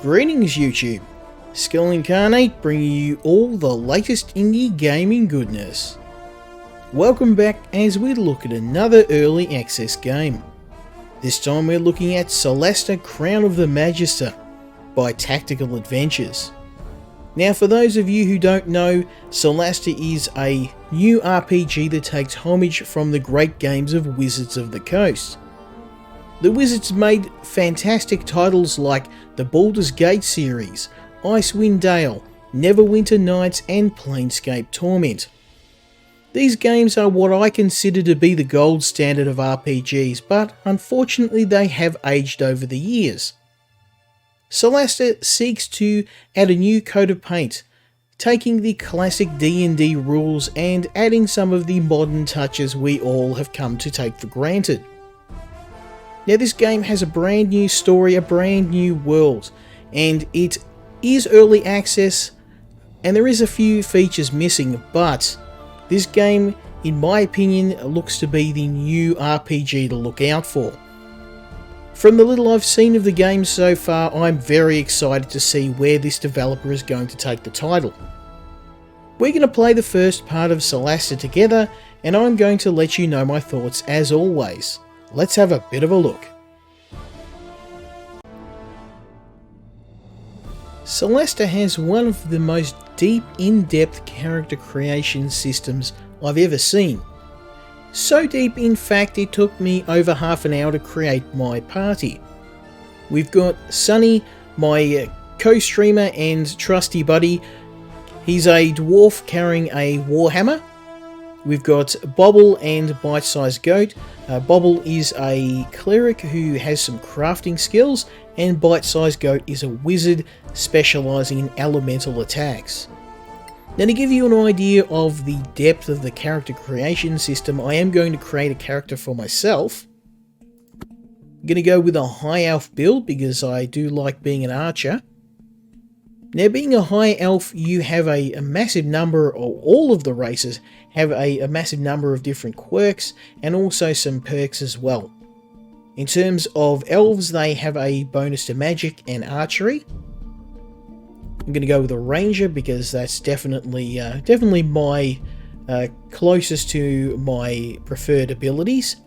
Greetings YouTube, Incarnate bringing you all the latest indie gaming goodness. Welcome back as we look at another early access game. This time we're looking at Solastra Crown of the Magister by Tactical Adventures. Now for those of you who don't know, Solasta is a new RPG that takes homage from the great games of Wizards of the Coast. The Wizards made fantastic titles like the Baldurs Gate series, Icewind, Neverwinter Nights and Planescape Torment. These games are what I consider to be the gold standard of RPGs, but unfortunately they have aged over the years. Solasta seeks to add a new coat of paint, taking the classic D&D rules and adding some of the modern touches we all have come to take for granted. Now this game has a brand new story, a brand new world, and it is early access and there is a few features missing, but this game, in my opinion, looks to be the new RPG to look out for. From the little I've seen of the game so far, I'm very excited to see where this developer is going to take the title. We're going to play the first part of Solasta together, and I'm going to let you know my thoughts as always. Let's have a bit of a look. Solasta has one of the most deep, in-depth character creation systems I've ever seen. So deep in fact it took me over half an hour to create my party. We've got Sunny, my co-streamer and trusty buddy. He's a dwarf carrying a warhammer. We've got Bobble and Bite-Sized Goat. Bobble is a cleric who has some crafting skills, and Bite-Sized Goat is a wizard specialising in elemental attacks. Now to give you an idea of the depth of the character creation system, I am going to create a character for myself. I'm going to go with a high elf build because I do like being an archer. Now being a high elf, you have a massive number, or all of the races have a massive number of different quirks and also some perks as well. In terms of elves, they have a bonus to magic and archery. I'm going to go with a ranger because that's definitely my closest to my preferred abilities.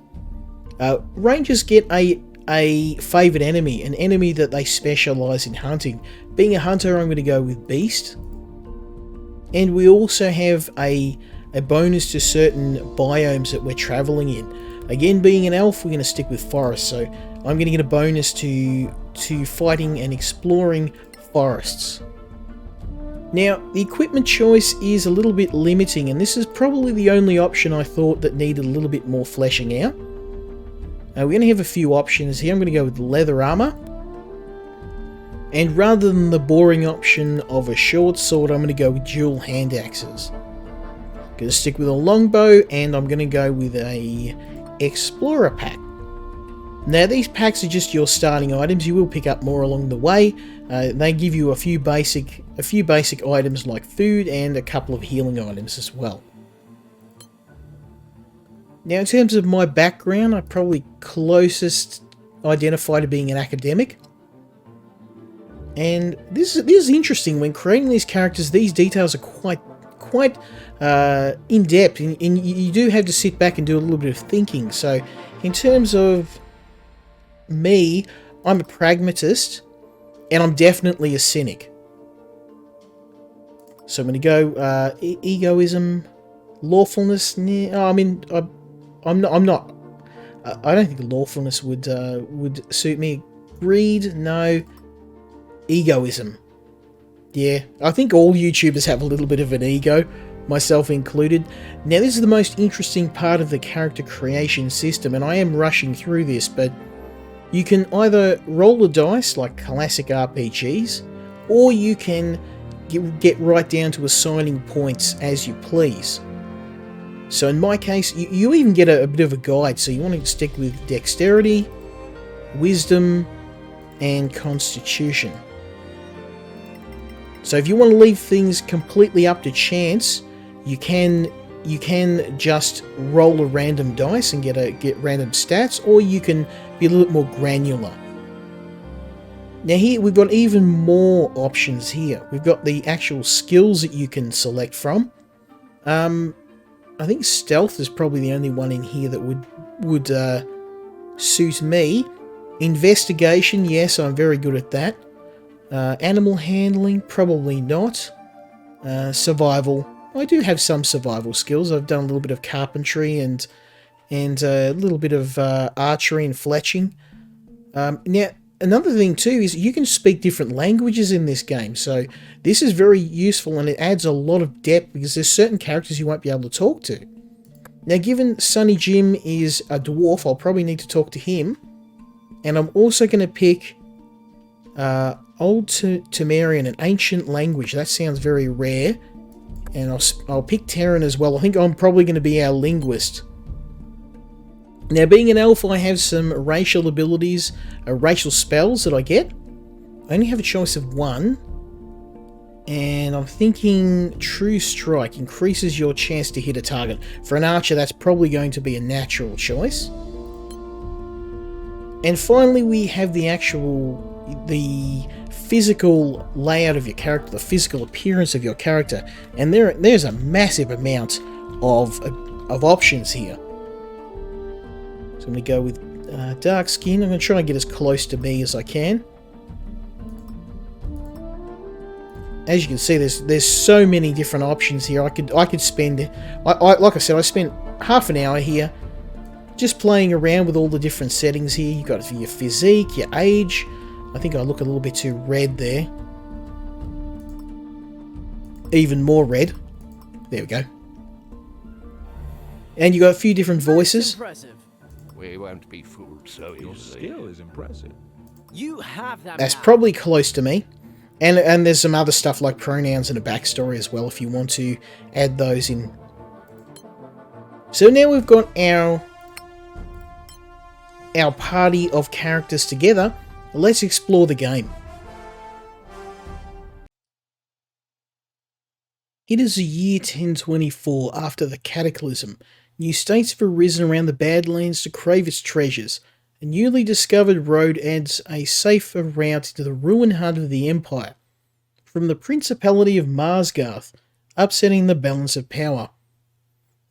Rangers get a favoured enemy, an enemy that they specialise in hunting. Being a hunter, I'm going to go with Beast. And we also have a bonus to certain biomes that we're travelling in. Again, being an elf, we're going to stick with forest, so I'm going to get a bonus to fighting and exploring forests. Now, the equipment choice is a little bit limiting, and this is probably the only option I thought that needed a little bit more fleshing out. We're going to have a few options here. I'm going to go with leather armor. And rather than the boring option of a short sword, I'm going to go with dual hand axes. I'm going to stick with a longbow, and I'm going to go with a explorer pack. Now these packs are just your starting items. You will pick up more along the way. They give you a few basic items like food and a couple of healing items as well. Now in terms of my background, I probably closest identify to being an academic. And this is interesting. When creating these characters, these details are quite in-depth, and you do have to sit back and do a little bit of thinking. So in terms of me, I'm a pragmatist, and I'm definitely a cynic. So I'm going to go egoism, lawfulness. I'm not. I don't think lawfulness would suit me. Greed, no. Egoism. Yeah, I think all YouTubers have a little bit of an ego, myself included. Now this is the most interesting part of the character creation system, and I am rushing through this, but you can either roll the dice like classic RPGs, or you can get right down to assigning points as you please. So in my case, you even get a bit of a guide, so you want to stick with dexterity, wisdom, and constitution. So if you want to leave things completely up to chance, you can just roll a random dice and get random stats, or you can be a little bit more granular. Now here we've got even more options here. We've got the actual skills that you can select from. I think stealth is probably the only one in here that would suit me. Investigation, yes, I'm very good at that. Animal handling, probably not. Survival, I do have some survival skills. I've done a little bit of carpentry and a little bit of archery and fletching. Now, another thing too is you can speak different languages in this game, so this is very useful and it adds a lot of depth because there's certain characters you won't be able to talk to. Now, given Sonny Jim is a dwarf, I'll probably need to talk to him, and I'm also going to pick Old Temerian, an ancient language. That sounds very rare, and I'll pick Terran as well. I think I'm probably going to be our linguist. Now, being an elf, I have some racial abilities, racial spells that I get. I only have a choice of one. And I'm thinking True Strike increases your chance to hit a target. For an archer, that's probably going to be a natural choice. And finally, we have the physical layout of your character, the physical appearance of your character. And there's a massive amount of options here. So I'm going to go with dark skin. I'm going to try and get as close to me as I can. As you can see, there's so many different options here. I could spend, like I said, I spent half an hour here just playing around with all the different settings here. You got your physique, your age. I think I look a little bit too red there. Even more red. There we go. And you got a few different voices. We won't be fooled so easily. Your skill is impressive. You have that. That's probably close to me. And there's some other stuff like pronouns and a backstory as well if you want to add those in. So now we've got our party of characters together. Let's explore the game. It is the year 1024 after the Cataclysm. New states have arisen around the Badlands to crave its treasures. A newly discovered road adds a safer route to the ruined heart of the Empire, from the Principality of Marsgarth, upsetting the balance of power.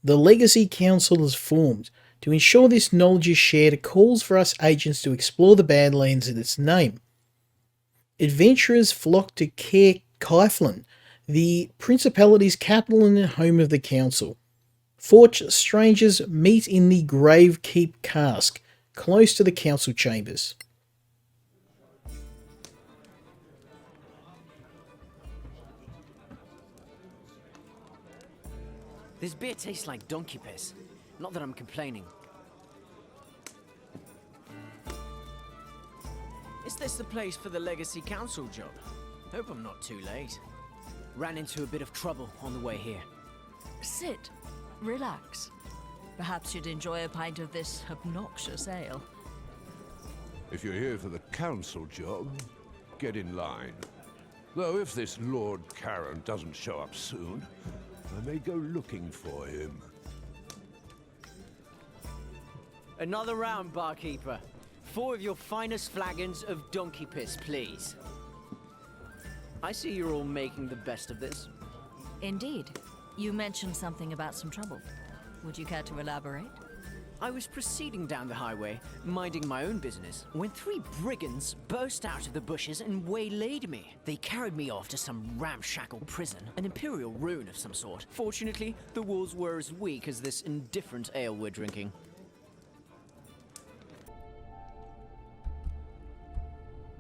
The Legacy Council is formed. To ensure this knowledge is shared, it calls for us agents to explore the Badlands in its name. Adventurers flock to Caer Caeflin, the Principality's capital and the home of the Council. Fortunate strangers meet in the Grave Keep Cask, close to the council chambers. This beer tastes like donkey piss. Not that I'm complaining. Is this the place for the Legacy Council job? Hope I'm not too late. Ran into a bit of trouble on the way here. Sit. Relax. Perhaps you'd enjoy a pint of this obnoxious ale. If you're here for the council job, get in line. Though if this Lord Karen doesn't show up soon, I may go looking for him. Another round, barkeeper. 4 of your finest flagons of donkey piss, please. I see you're all making the best of this. Indeed. You mentioned something about some trouble. Would you care to elaborate? I was proceeding down the highway, minding my own business, when 3 brigands burst out of the bushes and waylaid me. They carried me off to some ramshackle prison, an imperial ruin of some sort. Fortunately, the walls were as weak as this indifferent ale we're drinking.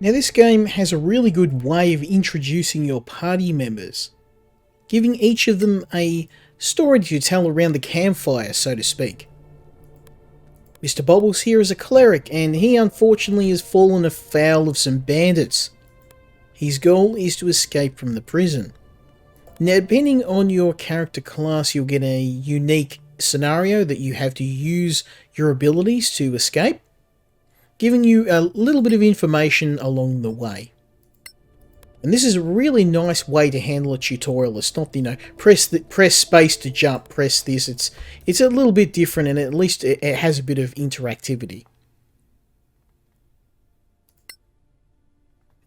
Now this game has a really good way of introducing your party members, giving each of them a story to tell around the campfire, so to speak. Mr. Bubbles here is a cleric, and he unfortunately has fallen afoul of some bandits. His goal is to escape from the prison. Now, depending on your character class, you'll get a unique scenario that you have to use your abilities to escape, giving you a little bit of information along the way. And this is a really nice way to handle a tutorial. It's not, press space to jump, press this. It's a little bit different, and at least it has a bit of interactivity.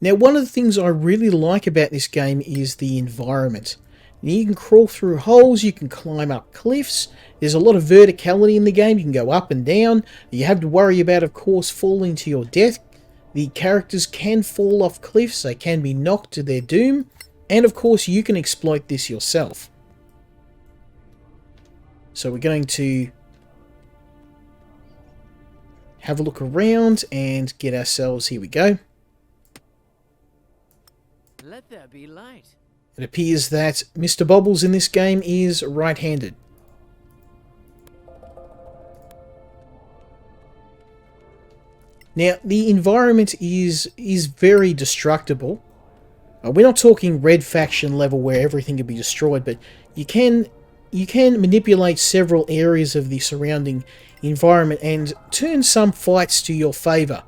Now, one of the things I really like about this game is the environment. You can crawl through holes, you can climb up cliffs, there's a lot of verticality in the game, you can go up and down. You have to worry about, of course, falling to your death. The characters can fall off cliffs, they can be knocked to their doom, and of course you can exploit this yourself. So we're going to have a look around and get ourselves, here we go. Let there be light. It appears that Mr. Bobbles in this game is right-handed. Now, the environment is very destructible. We're not talking red faction level where everything can be destroyed, but you can manipulate several areas of the surrounding environment and turn some fights to your favour.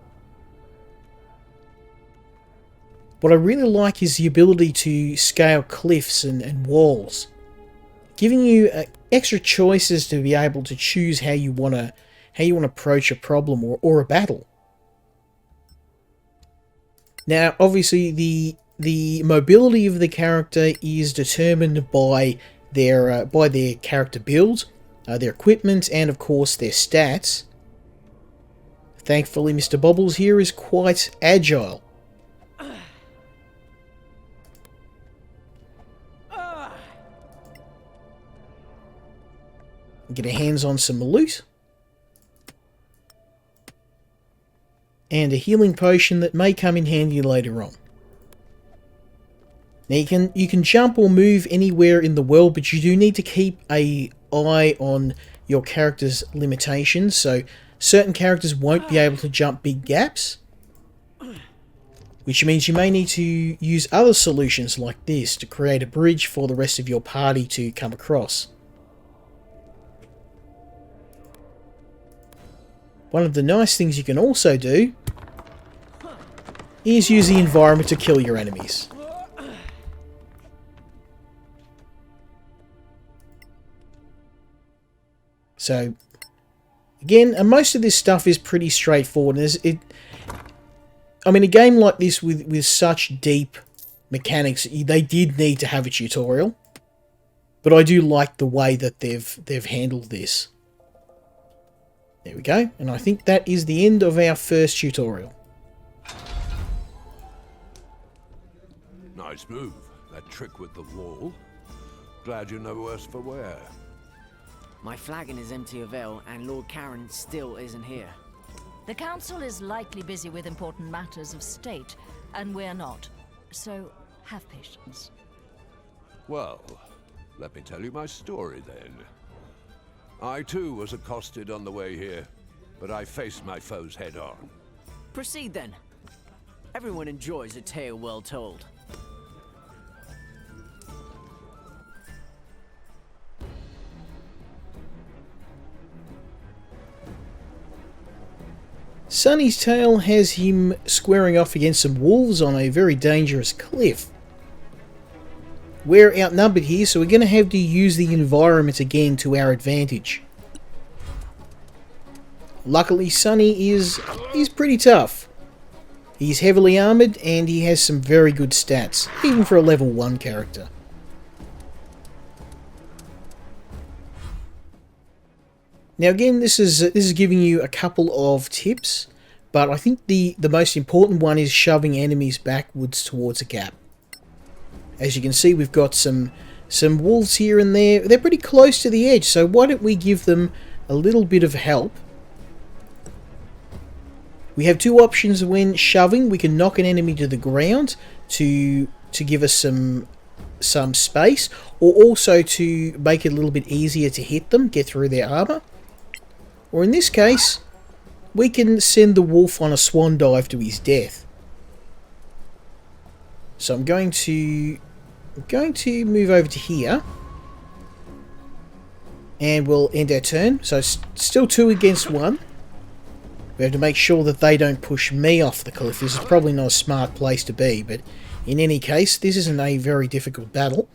What I really like is the ability to scale cliffs and walls, giving you extra choices to be able to choose how you want to approach a problem or a battle. Now, obviously, the mobility of the character is determined by their character build, their equipment, and of course their stats. Thankfully, Mr. Bobbles here is quite agile. Get our hands on some loot. And a healing potion that may come in handy later on. Now you can jump or move anywhere in the world, but you do need to keep an eye on your character's limitations. So certain characters won't be able to jump big gaps, which means you may need to use other solutions like this to create a bridge for the rest of your party to come across. One of the nice things you can also do is use the environment to kill your enemies. So, again, most of this stuff is pretty straightforward. I mean, a game like this with such deep mechanics, they did need to have a tutorial. But I do like the way that they've handled this. There we go, and I think that is the end of our first tutorial. Nice move, that trick with the wall. Glad you're no worse for wear. My flagon is empty of ale, and Lord Karen still isn't here. The council is likely busy with important matters of state, and we're not. So, have patience. Well, let me tell you my story then. I too was accosted on the way here, but I faced my foes head on. Proceed then. Everyone enjoys a tale well told. Sonny's tale has him squaring off against some wolves on a very dangerous cliff. We're outnumbered here, so we're going to have to use the environment again to our advantage. Luckily, Sonny is pretty tough. He's heavily armoured and he has some very good stats, even for a level 1 character. Now again, this is giving you a couple of tips, but I think the most important one is shoving enemies backwards towards a gap. As you can see, we've got some wolves here and there. They're pretty close to the edge, so why don't we give them a little bit of help. We have two options when shoving. We can knock an enemy to the ground to give us some space, or also to make it a little bit easier to hit them, get through their armor. Or in this case, we can send the wolf on a swan dive to his death. So I'm going to move over to here, and we'll end our turn. So it's still 2 against 1. We have to make sure that they don't push me off the cliff. This is probably not a smart place to be, but in any case, this isn't a very difficult battle.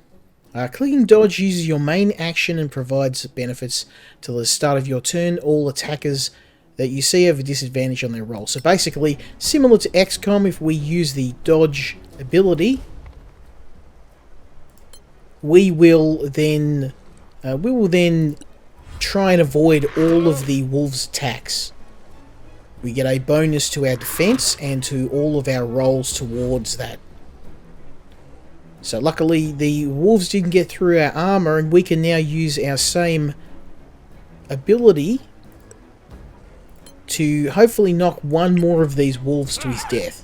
Clicking dodge uses your main action and provides benefits till the start of your turn. All attackers that you see have a disadvantage on their roll. So basically, similar to XCOM, if we use the dodge ability, we will then try and avoid all of the wolves' attacks. We get a bonus to our defense and to all of our rolls towards that. So luckily the wolves didn't get through our armor, and we can now use our same ability to hopefully knock one more of these wolves to his death.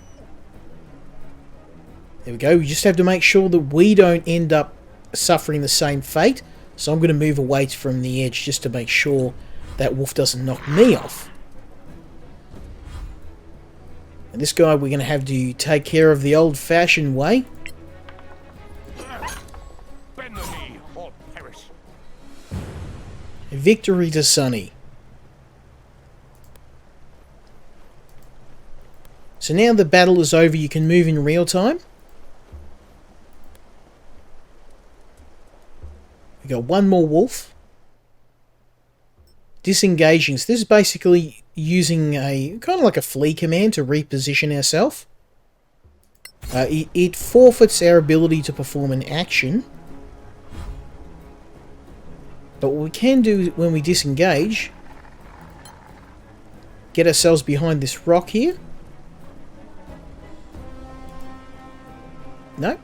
There we go. We just have to make sure that we don't end up suffering the same fate. So I'm going to move away from the edge just to make sure that wolf doesn't knock me off. And this guy we're going to have to take care of the old-fashioned way. Bend the knee or perish. Victory to Sonny. So now the battle is over, you can move in real time. We got one more wolf. Disengaging. So this is basically using a kind of like a flee command to reposition ourselves. It forfeits our ability to perform an action. But what we can do when we disengage, get ourselves behind this rock here. No.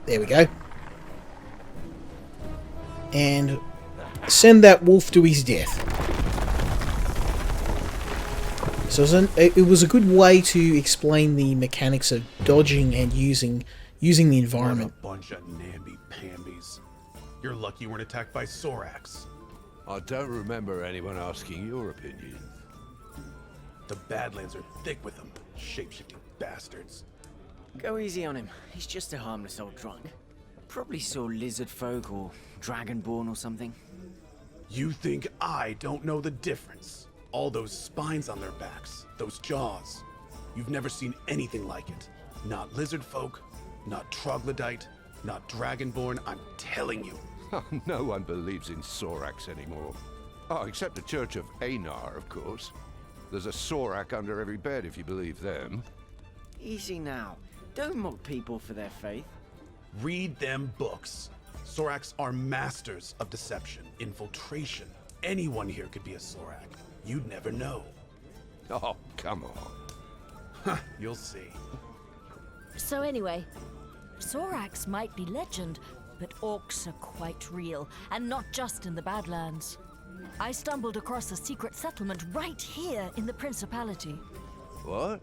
There we go. And send that wolf to his death. So it was a good way to explain the mechanics of dodging and using the environment. What a bunch of namby-pambies. You're lucky you weren't attacked by Sorax. I don't remember anyone asking your opinion. The Badlands are thick with them, shape-shifting bastards. Go easy on him. He's just a harmless old drunk. Probably saw lizard folk or dragonborn or something. You think I don't know the difference? All those spines on their backs, those jaws. You've never seen anything like it. Not lizard folk, not troglodyte, not dragonborn, I'm telling you. No one believes in Sorax anymore. Oh, except the Church of Einar, of course. There's a Sorak under every bed if you believe them. Easy now. Don't mock people for their faith. Read them books. Sorax are masters of deception, infiltration. Anyone here could be a Sorak. You'd never know. Oh, come on. You'll see. So anyway, Sorax might be legend, but orcs are quite real, and not just in the Badlands. I stumbled across a secret settlement right here in the Principality. What?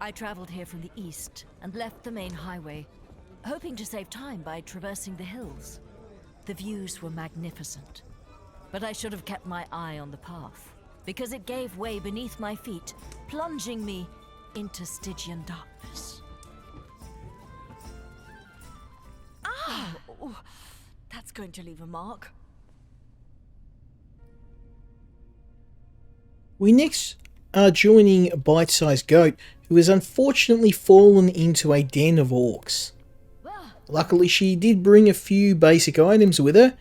I traveled here from the east and left the main highway, hoping to save time by traversing the hills. The views were magnificent, but I should have kept my eye on the path, because it gave way beneath my feet, plunging me into Stygian darkness. Oh, that's going to leave a mark. We next are joining Bite-Sized Goat, who has unfortunately fallen into a den of orcs. Luckily, she did bring a few basic items with her,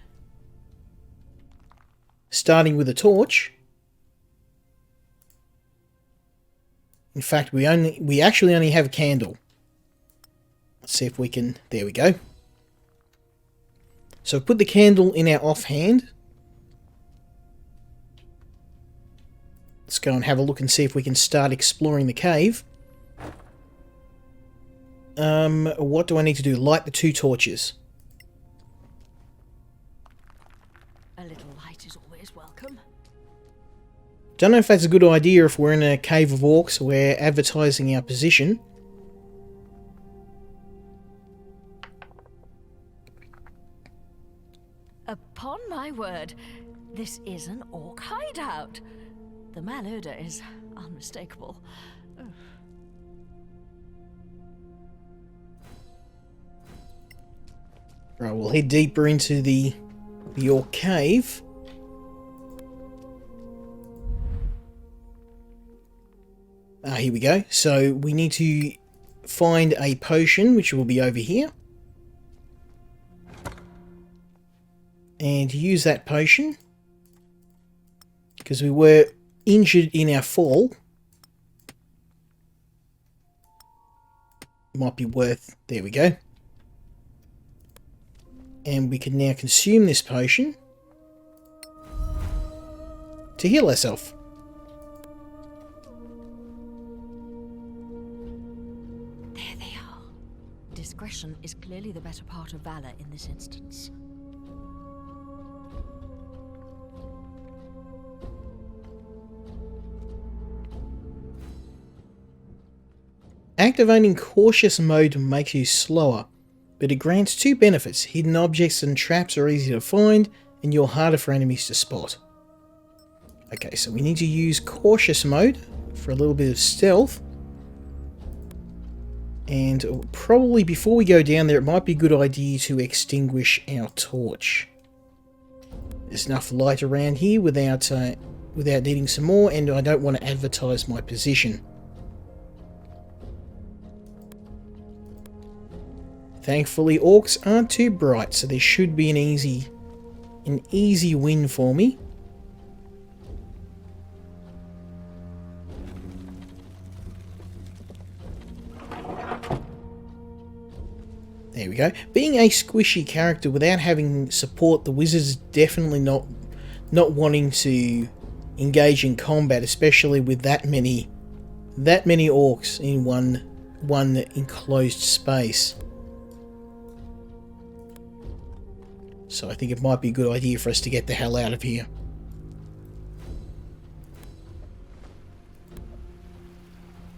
starting with a torch. In fact, we actually only have a candle. Let's see if we can. There we go. So put the candle in our offhand. Let's go and have a look and see if we can start exploring the cave. What do I need to do? Light the 2 torches. A little light is always welcome. Don't know if that's a good idea if we're in a cave of orcs. We're advertising our position. Upon my word, this is an orc hideout. The malodor is unmistakable. Ugh. Right, we'll head deeper into the orc cave. Here we go. So we need to find a potion, which will be over here. and use that potion, because we were injured in our fall. Might be worth... There we go. And we can now consume this potion to heal ourselves. There they are. Discretion is clearly the better part of valor in this instance. Activating cautious mode makes you slower, but it grants two benefits. Hidden objects and traps are easy to find, and you're harder for enemies to spot. Okay, so we need to use cautious mode for a little bit of stealth. And probably before we go down there, it might be a good idea to extinguish our torch. There's enough light around here without needing some more, and I don't want to advertise my position. Thankfully, orcs aren't too bright, so there should be an easy win for me. There we go. Being a squishy character without having support, the wizard's definitely not wanting to engage in combat, especially with that many orcs in one enclosed space. So I think it might be a good idea for us to get the hell out of here.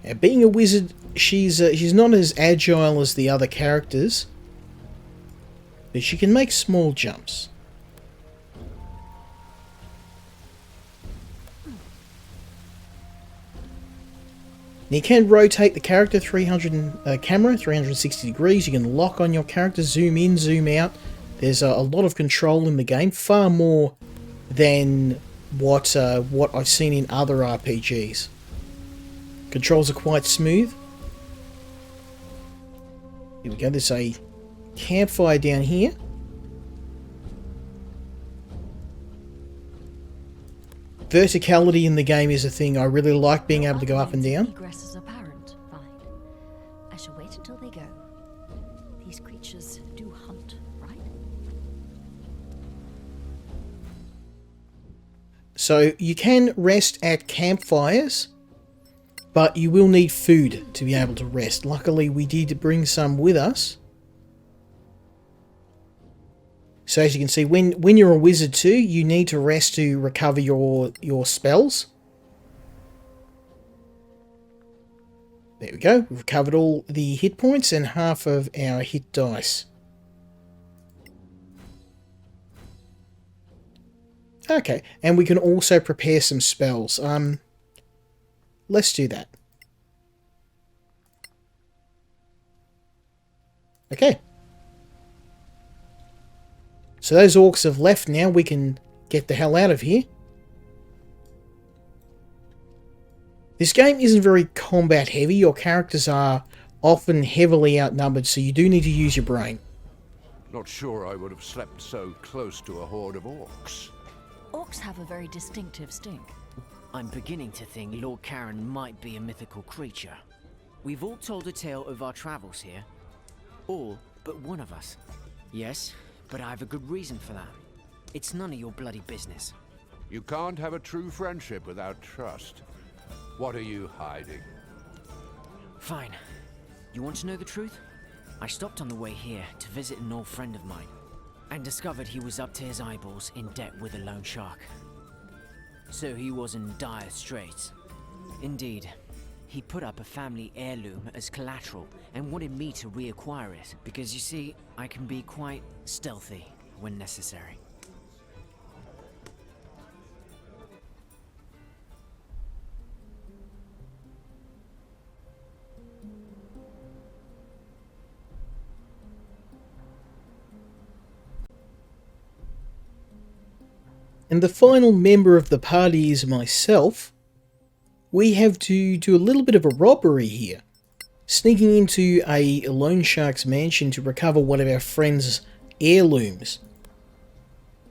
Now, being a wizard, she's not as agile as the other characters, but she can make small jumps. Now you can rotate the character camera 360 degrees. You can lock on your character, zoom in, zoom out. There's a lot of control in the game, far more than what I've seen in other RPGs. Controls are quite smooth. Here we go, there's a campfire down here. Verticality in the game is a thing. I really like being able to go up and down. Egress is apparent. Fine. I shall wait until they go. These creatures do hunt, right? So you can rest at campfires, but you will need food to be able to rest. Luckily, we did bring some with us. So as you can see, when you're a wizard too, you need to rest to recover your spells. There we go. We've recovered all the hit points and half of our hit dice. Okay, and we can also prepare some spells. Let's do that. Okay. So those orcs have left now. We can get the hell out of here. This game isn't very combat heavy. Your characters are often heavily outnumbered, so you do need to use your brain. Not sure I would have slept so close to a horde of orcs. Orcs have a very distinctive stink. I'm beginning to think Lord Karen might be a mythical creature. We've all told a tale of our travels here. All but one of us. Yes, but I have a good reason for that. It's none of your bloody business. You can't have a true friendship without trust. What are you hiding? Fine. You want to know the truth? I stopped on the way here to visit an old friend of mine, and discovered he was up to his eyeballs in debt with a loan shark. So he was in dire straits. Indeed. He put up a family heirloom as collateral and wanted me to reacquire it, because you see, I can be quite stealthy when necessary. And the final member of the party is myself. We have to do a little bit of a robbery here. Sneaking into a loan shark's mansion to recover one of our friend's heirlooms.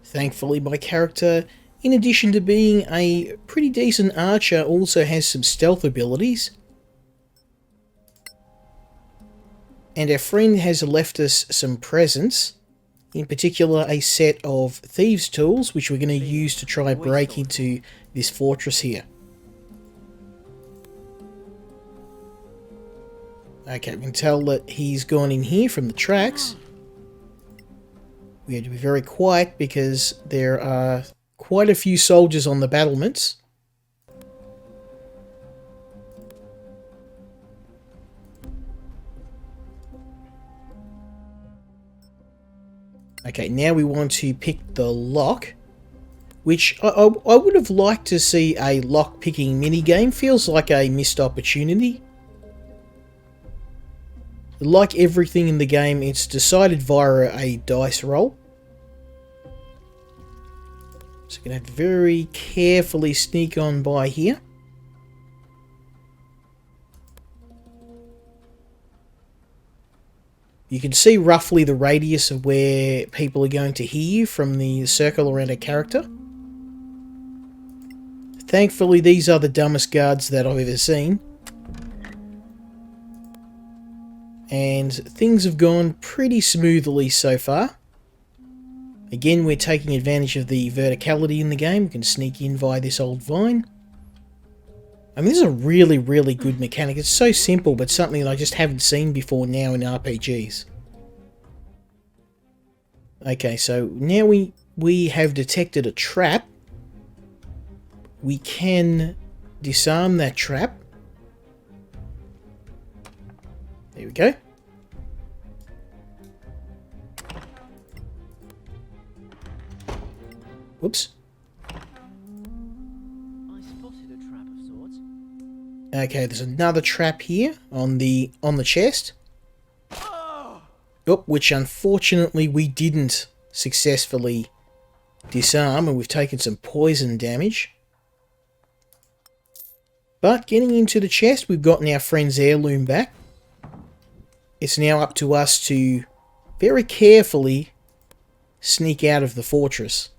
Thankfully, my character, in addition to being a pretty decent archer, also has some stealth abilities. And our friend has left us some presents, in particular a set of thieves' tools, which we're going to use to try and break into this fortress here. Okay, we can tell that he's gone in here from the tracks. We have to be very quiet because there are quite a few soldiers on the battlements. Okay, now we want to pick the lock, which I would have liked to see a lock picking minigame. Feels like a missed opportunity. Like everything in the game, it's decided via a dice roll. So we're going to have to very carefully sneak on by here. You can see roughly the radius of where people are going to hear you from the circle around a character. Thankfully, these are the dumbest guards that I've ever seen. And things have gone pretty smoothly so far. Again, we're taking advantage of the verticality in the game. We can sneak in via this old vine. I mean, this is a really, really good mechanic. It's so simple, but something that I just haven't seen before now in RPGs. Okay, so now we have detected a trap. We can disarm that trap. There we go. Whoops. I spotted a trap of sorts. Okay, there's another trap here on the chest. Oh, which unfortunately we didn't successfully disarm, and we've taken some poison damage. But getting into the chest, we've gotten our friend's heirloom back. It's now up to us to very carefully sneak out of the fortress.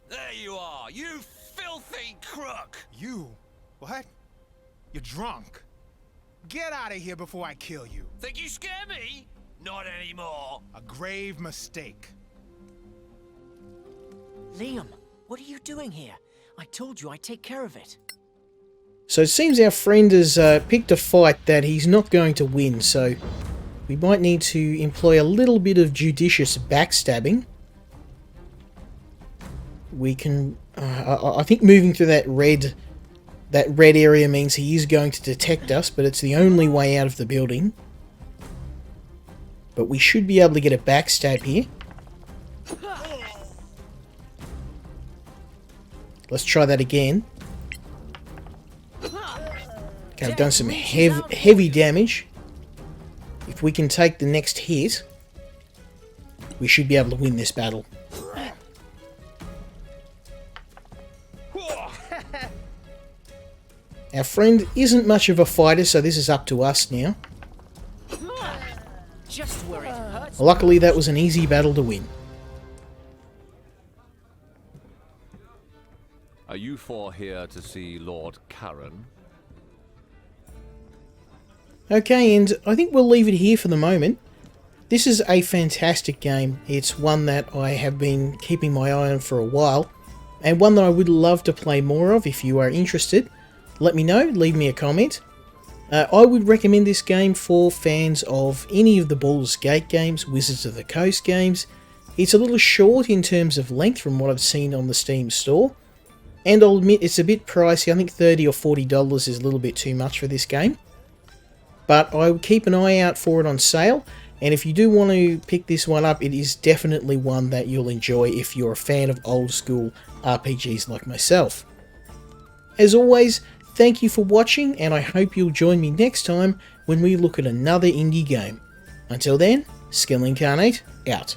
There you are, you filthy crook! You? What? You're drunk. Get out of here before I kill you. Think you scare me? Not anymore. A grave mistake. Liam, what are you doing here? I told you I'd take care of it. So it seems our friend has picked a fight that he's not going to win, so we might need to employ a little bit of judicious backstabbing. We can... I think moving through that red area means he is going to detect us, but it's the only way out of the building. But we should be able to get a backstab here. Let's try that again. Okay, I've done some heavy damage. If we can take the next hit, we should be able to win this battle. Our friend isn't much of a fighter, so this is up to us now. Just where it hurts. Luckily, that was an easy battle to win. Are you four here to see Lord Karen? Okay, and I think we'll leave it here for the moment. This is a fantastic game. It's one that I have been keeping my eye on for a while, and one that I would love to play more of. If you are interested, let me know, leave me a comment. I would recommend this game for fans of any of the Baldur's Gate games, Wizards of the Coast games. It's a little short in terms of length from what I've seen on the Steam store, and I'll admit it's a bit pricey. I think $30 or $40 is a little bit too much for this game. But I would keep an eye out for it on sale, and if you do want to pick this one up, it is definitely one that you'll enjoy if you're a fan of old school RPGs like myself. As always, thank you for watching, and I hope you'll join me next time when we look at another indie game. Until then, Skill Incarnate, out.